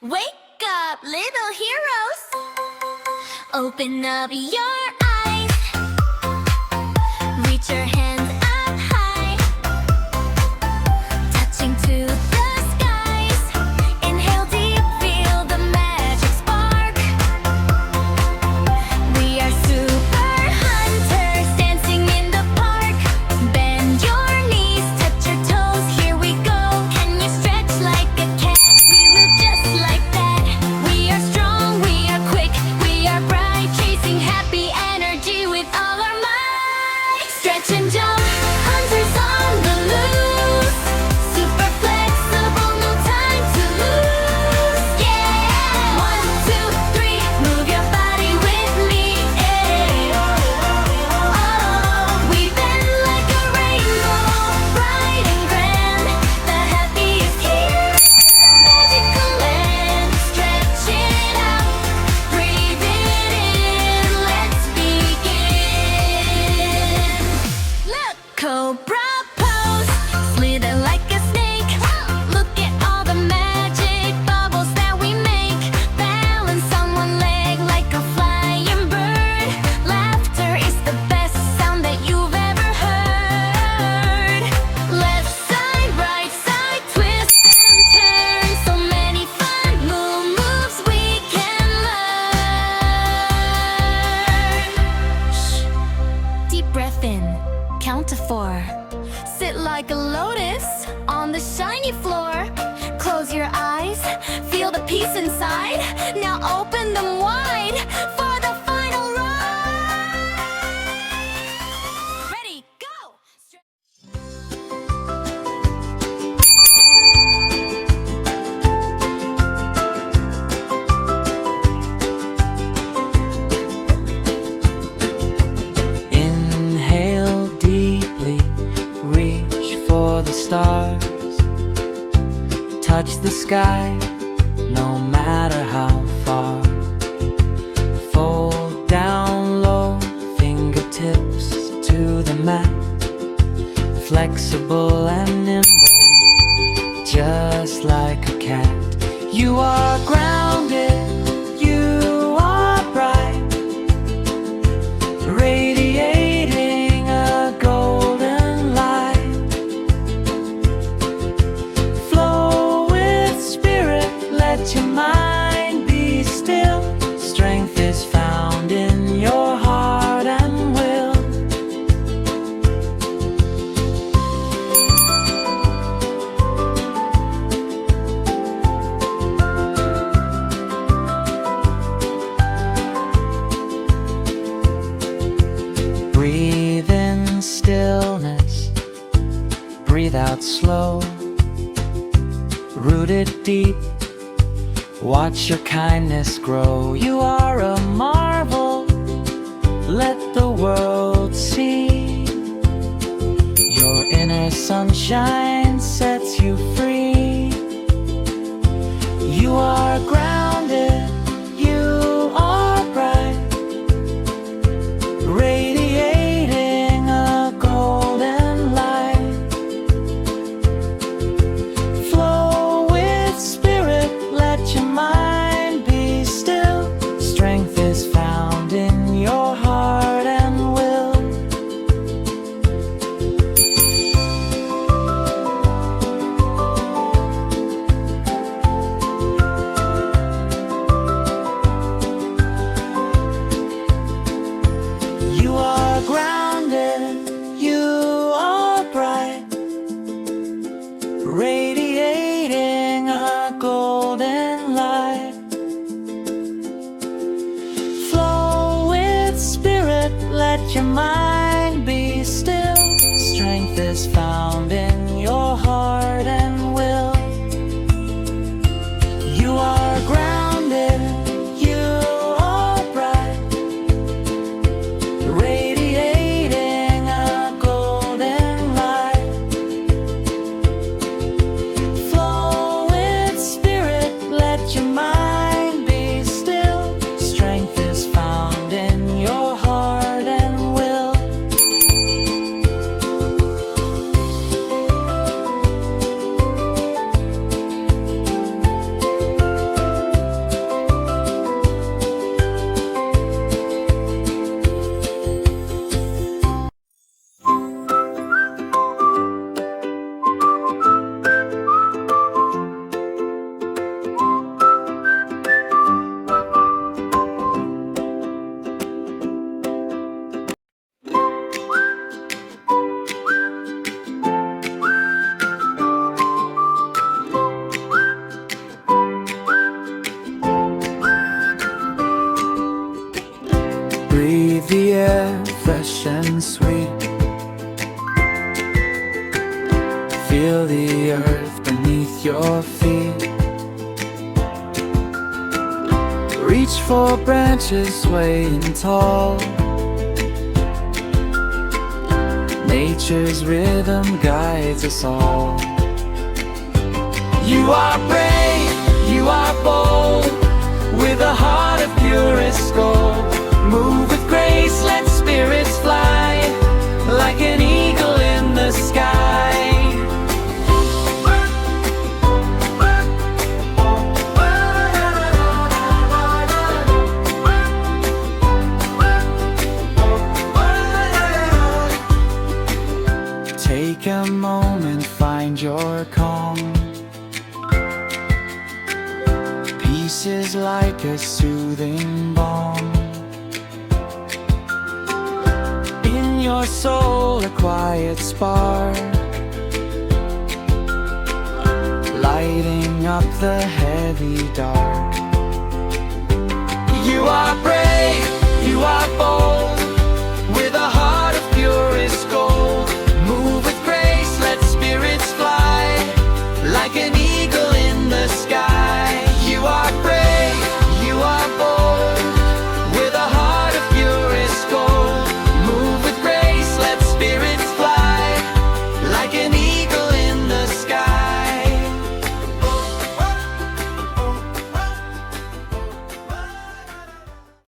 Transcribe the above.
Wake up, little heroes. Open up your eyes. Reach your hands up high, touching to the skies. Inhale deep, feel the magic spark. We are super hunters, dancing in the park. Bend your knees, touch your toes, here we go. Can you stretch like a cat? We will just like that. We are strong, we are quick, we are bright, chasing happy energy with all our might. Stretch and jump, hunters on the loose. Super flexible, no time to lose. Yeah! 1, 2, 3, move your body with me. Oh, we bend like a rainbow, bright and grand. The happiest here in the magical land. Stretch it out, breathe it in, let's begin. Look, cobra pose, slither like a snake. Look at all the magic bubbles that we make. Balance on one leg like a flying bird. Laughter is the best sound that you've ever heard. Left side, right side, twist and turn. So many fun moves we can learn. Shh. Deep breath in, count to 4. Sit like a lotus on the shiny floor. Close your eyes, feel the peace inside. Now open them wide for the final ride. Ready, go! Inhale deeply, reach for the stars. Touch the sky, no matter how far. Fold down low, fingertips to the mat. Flexible and nimble, just like a cat. You are grounded, you are bright, radiating a golden light. Flow with spirit, let your mind be still. Strength is found in your heart and will. Breathe in stillness, breathe out slow. Rooted deep, watch your kindness grow. You are a marvel, let the world see. Your inner sunshine sets you free. You are grounded, you are bright, radiating a golden light. Flow with spirit, let your mind be still. Strength is found in your heart and will. You are grounded, you are bright, radiating a golden light. Flow with spirit, let your mind be still. Strength is found in your heart and will. You are grounded, you are bright, radiating a golden light. Flow with spirit, let your mind be still. Strength is found in your heart and will. air, fresh and sweet. Feel the earth beneath your feet. Reach for branches swaying tall. Nature's rhythm guides us all. You are brave, you are bold, with a heart of purest gold. Move with grace, let spirits fly, like an eagle in the sky. Take a moment, find your calm. Peace is like a soothing balm. In your soul a quiet spark, lighting up the heavy